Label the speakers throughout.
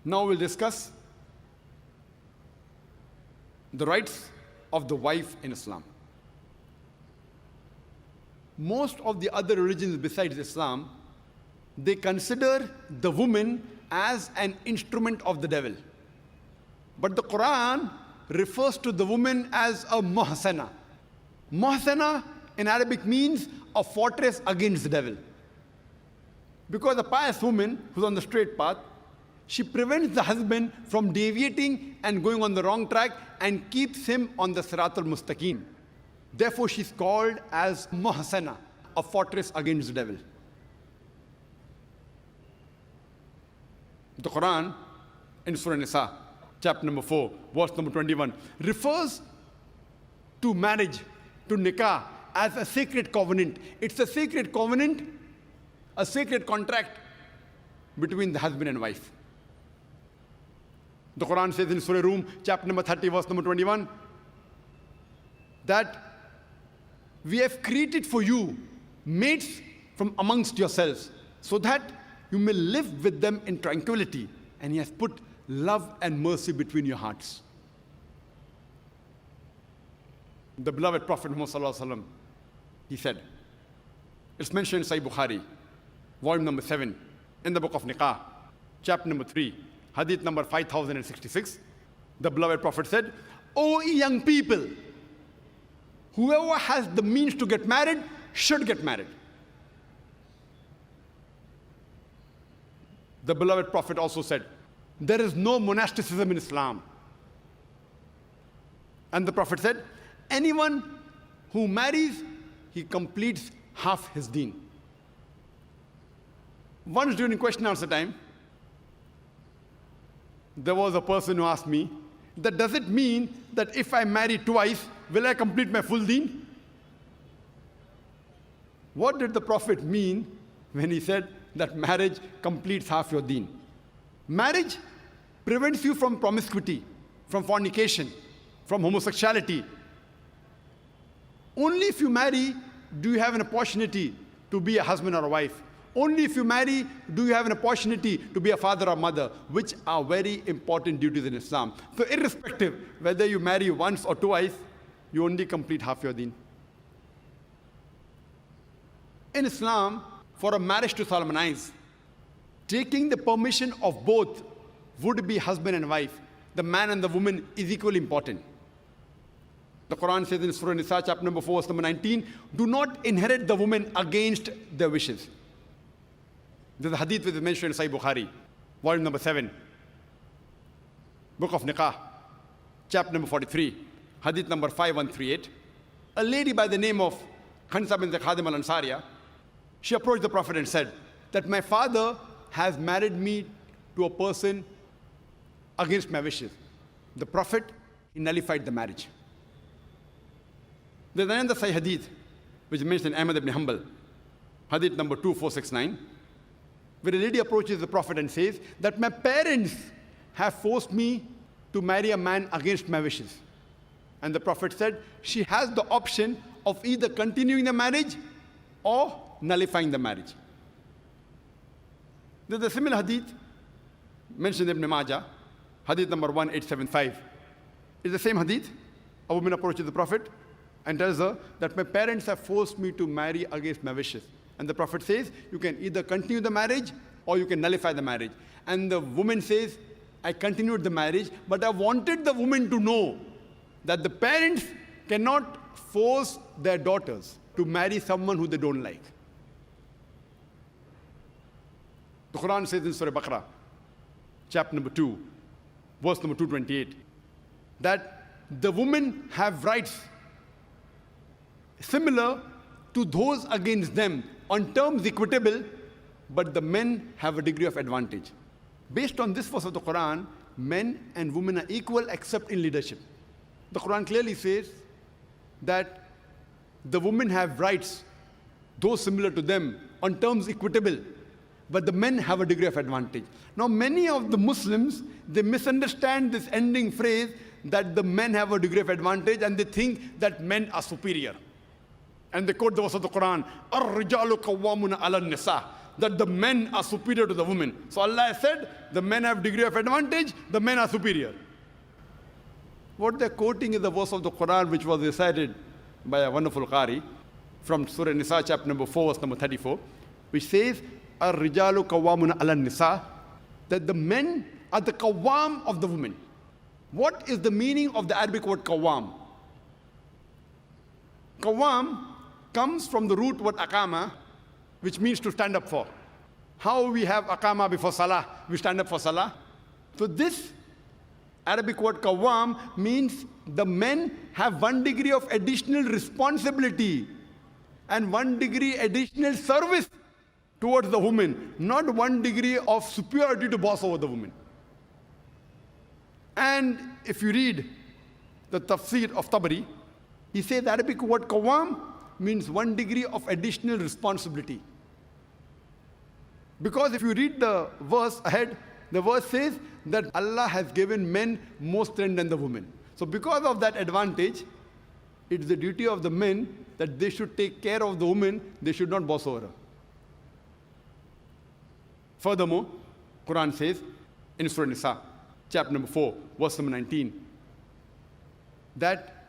Speaker 1: Now we'll discuss the rights of the wife in Islam. Most of the other religions besides Islam, they consider the woman as an instrument of the devil. But the Quran refers to the woman as a muhsana. Muhsana in Arabic means a fortress against the devil. Because a pious woman who's on the straight path, she prevents the husband from deviating and going on the wrong track and keeps him on the Sirat al-Mustaqim. Therefore, she's called as muhsana, a fortress against the devil. The Quran in Surah Nisa, chapter number 4, verse number 21, refers to marriage, to nikah, as a sacred covenant. It's a sacred covenant, a sacred contract between the husband and wife. The Quran says in Surah Rum, chapter number 30, verse number 21, that we have created for you mates from amongst yourselves, so that you may live with them in tranquility. And He has put love and mercy between your hearts. The beloved Prophet Muhammad Sallallahu Alaihi Wasallam, he said, it's mentioned in Sahih Bukhari, volume number 7, in the book of Nikah, chapter number 3, hadith number 5066. The beloved Prophet said, "O young people, whoever has the means to get married should get married." The beloved Prophet also said, there is no monasticism in Islam. And the Prophet said, anyone who marries, he completes half his deen. Once during question and answer time, there was a person who asked me, that does it mean that if I marry twice, will I complete my full deen? What did the Prophet mean when he said that marriage completes half your deen? Marriage prevents you from promiscuity, from fornication, from homosexuality. Only if you marry do you have an opportunity to be a husband or a wife. Only if you marry do you have an opportunity to be a father or mother, which are very important duties in Islam. So irrespective whether you marry once or twice, you only complete half your deen. In Islam, for a marriage to solemnize, taking the permission of both would be husband and wife, the man and the woman, is equally important. The Quran says in Surah Nisa, chapter number 4, verse number 19, do not inherit the woman against their wishes. There's a hadith which is mentioned in Sahih Bukhari, volume number 7, book of Nikah, chapter number 43, hadith number 5138. A lady by the name of Khansa bint Khadim al-Ansariya, she approached the Prophet and said that my father has married me to a person against my wishes. The Prophet, he nullified the marriage. There's another Sahih hadith which is mentioned in Ahmad ibn Hanbal, hadith number 2469, where a lady approaches the Prophet and says that my parents have forced me to marry a man against my wishes. And the Prophet said she has the option of either continuing the marriage or nullifying the marriage. There's a similar hadith mentioned in Ibn Majah, hadith number 1875. It's the same hadith. A woman approaches the Prophet and tells her that my parents have forced me to marry against my wishes. And the Prophet says, you can either continue the marriage or you can nullify the marriage. And the woman says, I continued the marriage, but I wanted the woman to know that the parents cannot force their daughters to marry someone who they don't like. The Quran says in Surah Baqarah, chapter number 2, verse number 228, that the women have rights similar to those against them on terms equitable, but the men have a degree of advantage. Based on this verse of the Quran, men and women are equal except in leadership. The Quran clearly says that the women have rights, those similar to them, on terms equitable, but the men have a degree of advantage. Now, many of the Muslims, they misunderstand this ending phrase that the men have a degree of advantage, and they think that men are superior. And they quote the verse of the Quran, "Ar-rijalu qawwamuna 'ala an-nisa." that the men are superior to the women. So Allah has said, the men have degree of advantage, the men are superior. What they're quoting is the verse of the Quran which was recited by a wonderful Qari from Surah Nisa, chapter number 4, verse number 34, which says, Ar-rijalu qawwamuna ala nisa, that the men are the qawwam of the women. What is the meaning of the Arabic word qawwam? Qawwam comes from the root word aqama, which means to stand up for. How we have aqama before salah, we stand up for salah. So this Arabic word qawwam means the men have 1 degree of additional responsibility and 1 degree additional service towards the woman, not 1 degree of superiority to boss over the woman. And if you read the tafsir of Tabari, he says the Arabic word qawwam means 1 degree of additional responsibility. Because if you read the verse ahead, the verse says that Allah has given men more strength than the women. So because of that advantage, it's the duty of the men that they should take care of the woman, they should not boss over her. Furthermore, Quran says in Surah Nisa, chapter number 4, verse number 19, that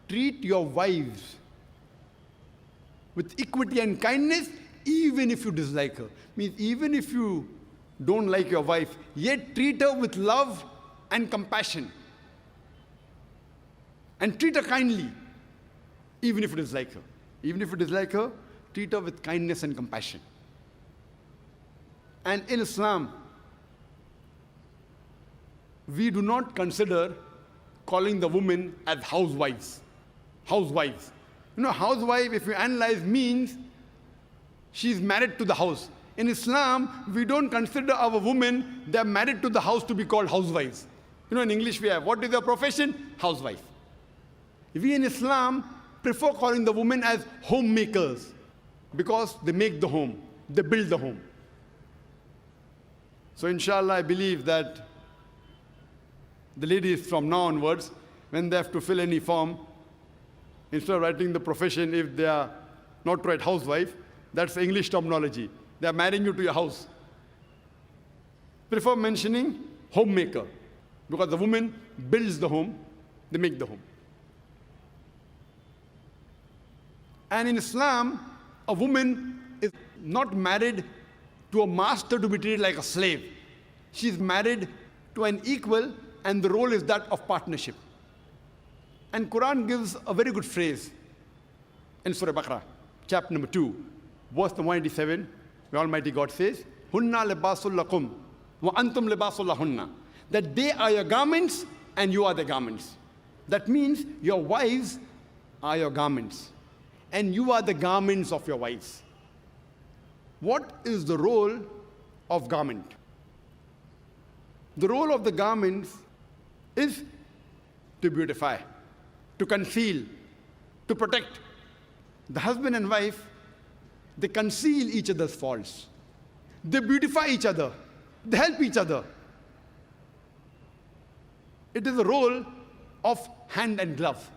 Speaker 1: treat your wives with equity and kindness, even if you dislike her. Means even if you don't like your wife, yet treat her with love and compassion. And treat her kindly, even if you dislike her. Even if you dislike her, treat her with kindness and compassion. And in Islam, we do not consider calling the women as housewives. Housewives. You know, housewife, if you analyze, means she's married to the house. In Islam, we don't consider our women, they're married to the house, to be called housewives. You know, in English we have, what is their profession? Housewife. We in Islam prefer calling the women as homemakers because they make the home, they build the home. So inshallah, I believe that the ladies from now onwards, when they have to fill any form, instead of writing the profession, if they are not to write housewife, that's the English terminology. They are marrying you to your house. Prefer mentioning homemaker, because the woman builds the home, they make the home. And in Islam, a woman is not married to a master to be treated like a slave. She is married to an equal, and the role is that of partnership. And Quran gives a very good phrase in Surah Baqarah, chapter number 2, verse number 187, where Almighty God says, Hunna libasul lakum wa antum libasul lahunna. That they are your garments and you are the garments. That means your wives are your garments and you are the garments of your wives. What is the role of garment? The role of the garments is to beautify, to conceal, to protect. The husband and wife, they conceal each other's faults. They beautify each other. They help each other. It is the role of hand and glove.